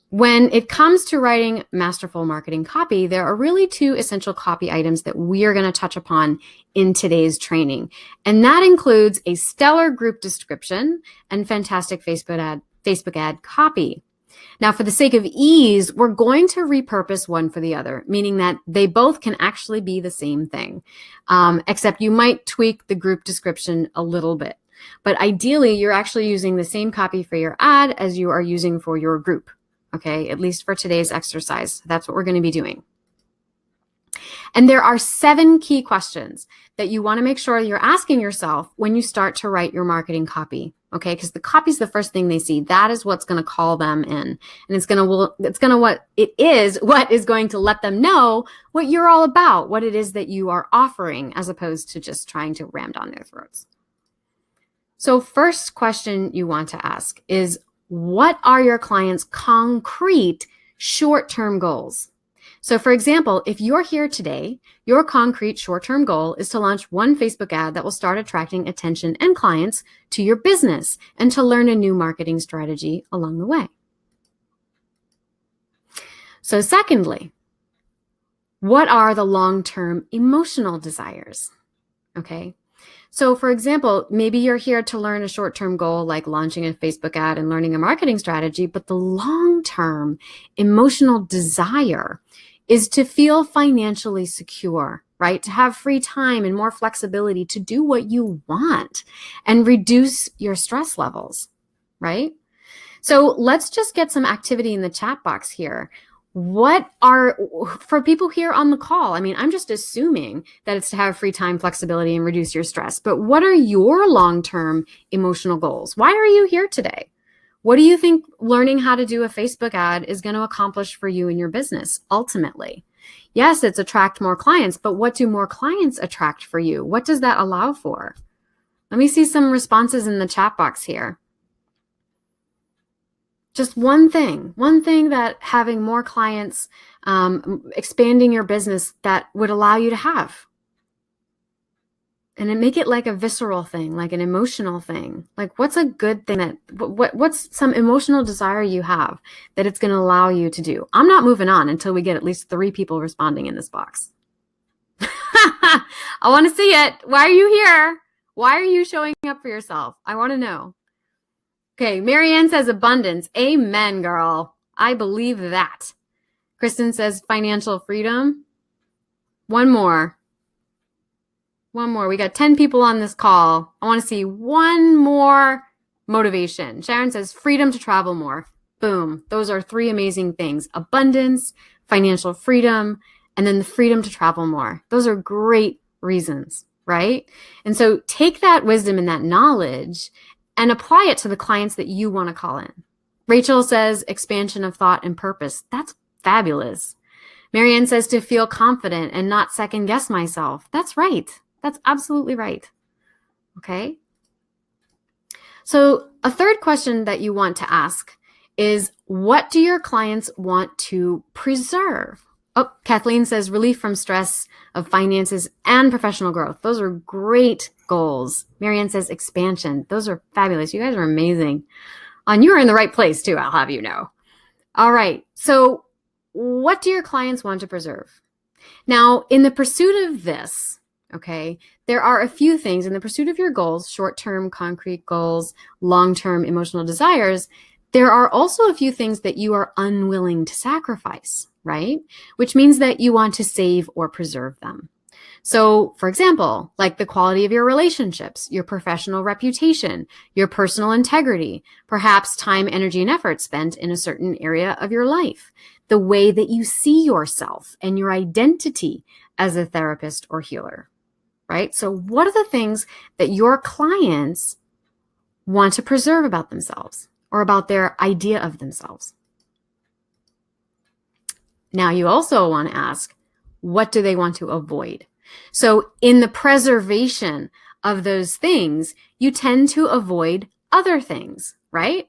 When it comes to writing masterful marketing copy, there are really two essential copy items that we are going to touch upon in today's training. And that includes a stellar group description and fantastic Facebook ad copy. Now, for the sake of ease, we're going to repurpose one for the other, meaning that they both can actually be the same thing, except you might tweak the group description a little bit. But ideally, you're actually using the same copy for your ad as you are using for your group. Okay, at least for today's exercise. That's what we're going to be doing. And there are 7 key questions that you want to make sure you're asking yourself when you start to write your marketing copy. Okay, because the copy is the first thing they see. That is what's going to call them in, and what is going to let them know what you're all about, what it is that you are offering, as opposed to just trying to ram down their throats. So, first question you want to ask is, what are your clients' concrete short-term goals? So for example, if you're here today, your concrete short-term goal is to launch one Facebook ad that will start attracting attention and clients to your business and to learn a new marketing strategy along the way. So secondly, what are the long-term emotional desires? Okay. So for example, maybe you're here to learn a short-term goal like launching a Facebook ad and learning a marketing strategy, but the long-term emotional desire is to feel financially secure, right? To have free time and more flexibility to do what you want and reduce your stress levels, right? So let's just get some activity in the chat box here. For people here on the call, I mean, I'm just assuming that it's to have free time, flexibility, and reduce your stress. But what are your long-term emotional goals? Why are you here today? What do you think learning how to do a Facebook ad is going to accomplish for you in your business ultimately? Yes, it's attract more clients, but what do more clients attract for you? What does that allow for? Let me see some responses in the chat box here. Just one thing that having more clients, expanding your business, that would allow you to have. And then make it like a visceral thing, like an emotional thing. Like what's a good thing what's some emotional desire you have that it's going to allow you to do? I'm not moving on until we get at least 3 people responding in this box. I want to see it. Why are you here? Why are you showing up for yourself? I want to know. Okay, Marianne says abundance. Amen, girl. I believe that. Kristen says financial freedom. One more. We got 10 people on this call. I want to see one more motivation. Sharon says freedom to travel more. Boom. Those are 3 amazing things. Abundance, financial freedom, and then the freedom to travel more. Those are great reasons, right? And so take that wisdom and that knowledge and apply it to the clients that you want to call in. Rachel says expansion of thought and purpose. That's fabulous. Marianne says to feel confident and not second guess myself. That's right. That's absolutely right. Okay. So a third question that you want to ask is, what do your clients want to preserve? Oh, Kathleen says relief from stress of finances and professional growth. Those are great goals. Marianne says expansion. Those are fabulous. You guys are amazing. And you are in the right place too, I'll have you know. All right. So what do your clients want to preserve? Now, in the pursuit of this, okay, there are a few things in the pursuit of your goals, short-term concrete goals, long-term emotional desires. There are also a few things that you are unwilling to sacrifice, right? Which means that you want to save or preserve them. So, for example, like the quality of your relationships, your professional reputation, your personal integrity, perhaps time, energy, and effort spent in a certain area of your life, the way that you see yourself and your identity as a therapist or healer, right? So what are the things that your clients want to preserve about themselves or about their idea of themselves? Now, you also want to ask, what do they want to avoid? So in the preservation of those things, you tend to avoid other things, right?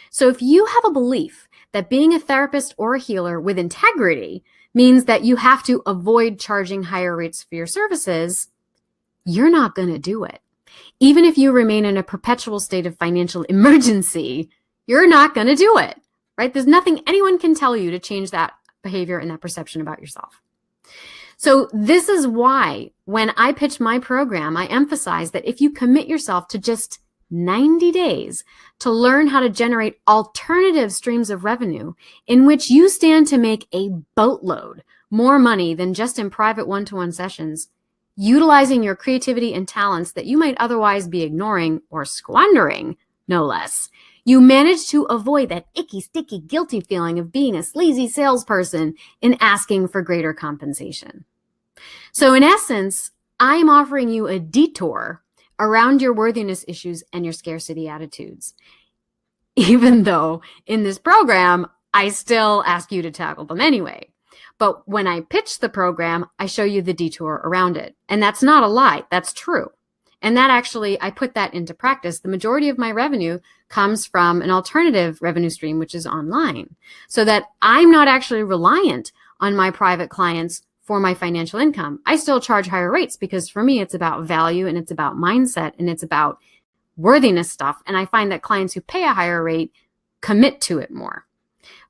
So if you have a belief that being a therapist or a healer with integrity means that you have to avoid charging higher rates for your services, you're not going to do it. Even if you remain in a perpetual state of financial emergency, you're not going to do it, right? There's nothing anyone can tell you to change that behavior and that perception about yourself. So this is why when I pitch my program, I emphasize that if you commit yourself to just 90 days to learn how to generate alternative streams of revenue in which you stand to make a boatload more money than just in private one-to-one sessions, utilizing your creativity and talents that you might otherwise be ignoring or squandering, no less, you manage to avoid that icky, sticky, guilty feeling of being a sleazy salesperson in asking for greater compensation. So in essence, I'm offering you a detour around your worthiness issues and your scarcity attitudes. Even though in this program, I still ask you to tackle them anyway. But when I pitch the program, I show you the detour around it. And that's not a lie, that's true. And that actually, I put that into practice. The majority of my revenue comes from an alternative revenue stream, which is online, so that I'm not actually reliant on my private clients for my financial income. I still charge higher rates because for me, it's about value and it's about mindset and it's about worthiness stuff. And I find that clients who pay a higher rate commit to it more.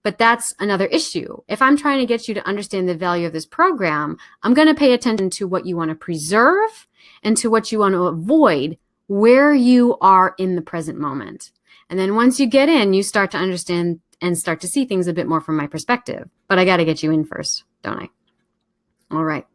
But that's another issue. If I'm trying to get you to understand the value of this program, I'm going to pay attention to what you want to preserve and to what you want to avoid where you are in the present moment. And then once you get in, you start to understand and start to see things a bit more from my perspective. But I got to get you in first, don't I? All right.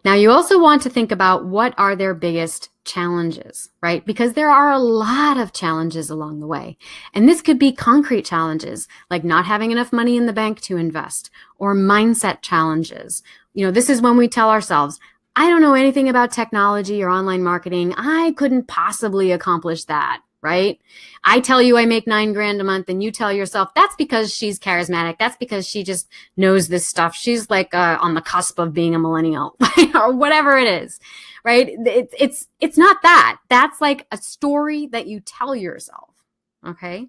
Now, you also want to think about what are their biggest challenges, right? Because there are a lot of challenges along the way. And this could be concrete challenges like not having enough money in the bank to invest, or mindset challenges. You know, this is when we tell ourselves, I don't know anything about technology or online marketing. I couldn't possibly accomplish that, right? I tell you I make $9,000 a month and you tell yourself that's because she's charismatic. That's because she just knows this stuff. She's like on the cusp of being a millennial or whatever it is, right? It's not that. That's like a story that you tell yourself. Okay.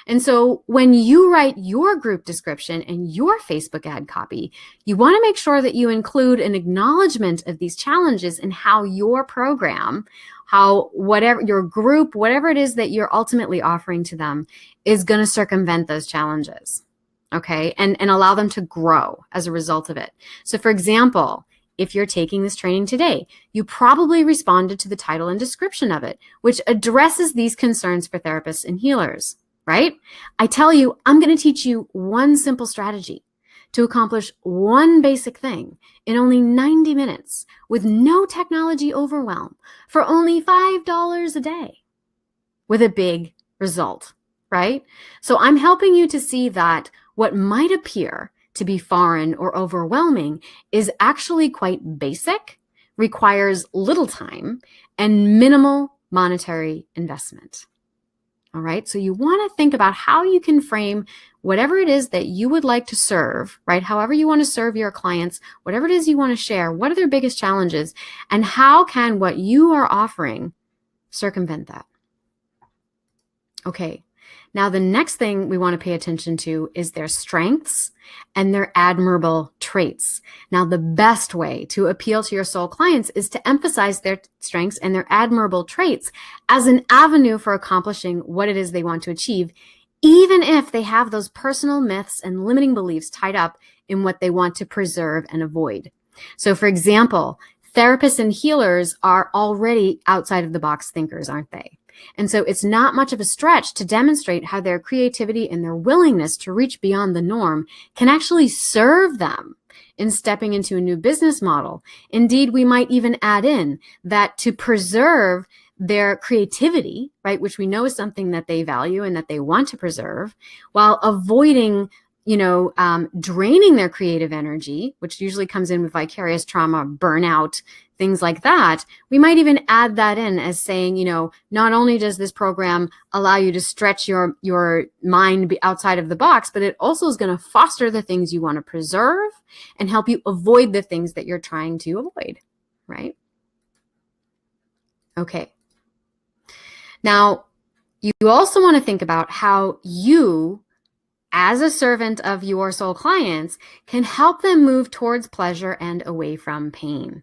And so when you write your group description and your Facebook ad copy, you want to make sure that you include an acknowledgement of these challenges and how your program, how whatever your group, whatever it is that you're ultimately offering to them is going to circumvent those challenges. Okay. And allow them to grow as a result of it. So for example, if you're taking this training today, you probably responded to the title and description of it, which addresses these concerns for therapists and healers, right? I tell you, I'm going to teach you one simple strategy to accomplish one basic thing in only 90 minutes with no technology overwhelm for only $5 a day with a big result, right? So I'm helping you to see that what might appear to be foreign or overwhelming is actually quite basic, requires little time, and minimal monetary investment. All right, so you want to think about how you can frame whatever it is that you would like to serve, right? However you want to serve your clients, whatever it is you want to share, what are their biggest challenges, and how can what you are offering circumvent that? Okay. Now, the next thing we want to pay attention to is their strengths and their admirable traits. Now, the best way to appeal to your soul clients is to emphasize their strengths and their admirable traits as an avenue for accomplishing what it is they want to achieve, even if they have those personal myths and limiting beliefs tied up in what they want to preserve and avoid. So, for example, therapists and healers are already outside of the box thinkers, aren't they? And so it's not much of a stretch to demonstrate how their creativity and their willingness to reach beyond the norm can actually serve them in stepping into a new business model. Indeed, we might even add in that to preserve their creativity, right, which we know is something that they value and that they want to preserve, while avoiding draining their creative energy, which usually comes in with vicarious trauma, burnout, things like that. We might even add that in as saying, not only does this program allow you to stretch your mind outside of the box, but it also is going to foster the things you want to preserve and help you avoid the things that you're trying to avoid, right? Okay. Now, you also want to think about how you, as a servant of your soul clients, can help them move towards pleasure and away from pain.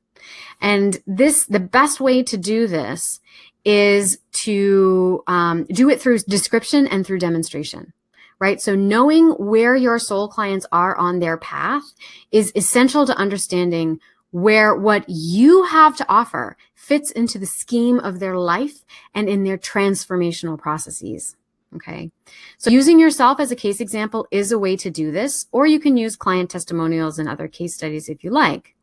And the best way to do this is to do it through description and through demonstration, right? So knowing where your soul clients are on their path is essential to understanding where what you have to offer fits into the scheme of their life and in their transformational processes. Okay. So using yourself as a case example is a way to do this, or you can use client testimonials and other case studies if you like.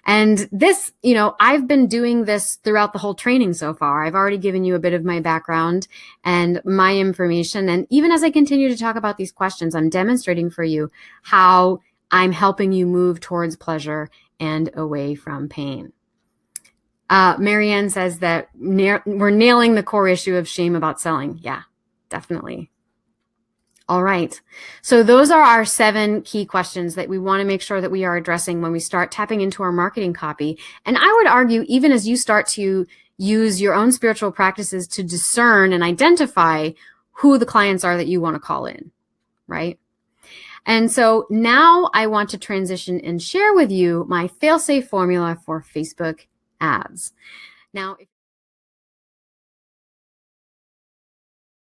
And this, I've been doing this throughout the whole training so far. I've already given you a bit of my background and my information. And even as I continue to talk about these questions, I'm demonstrating for you how I'm helping you move towards pleasure and away from pain. Marianne says that we're nailing the core issue of shame about selling. Yeah, definitely. All right. So those are our 7 key questions that we want to make sure that we are addressing when we start tapping into our marketing copy. And I would argue, even as you start to use your own spiritual practices to discern and identify who the clients are that you want to call in, right? And so now I want to transition and share with you my fail-safe formula for Facebook ads. Now,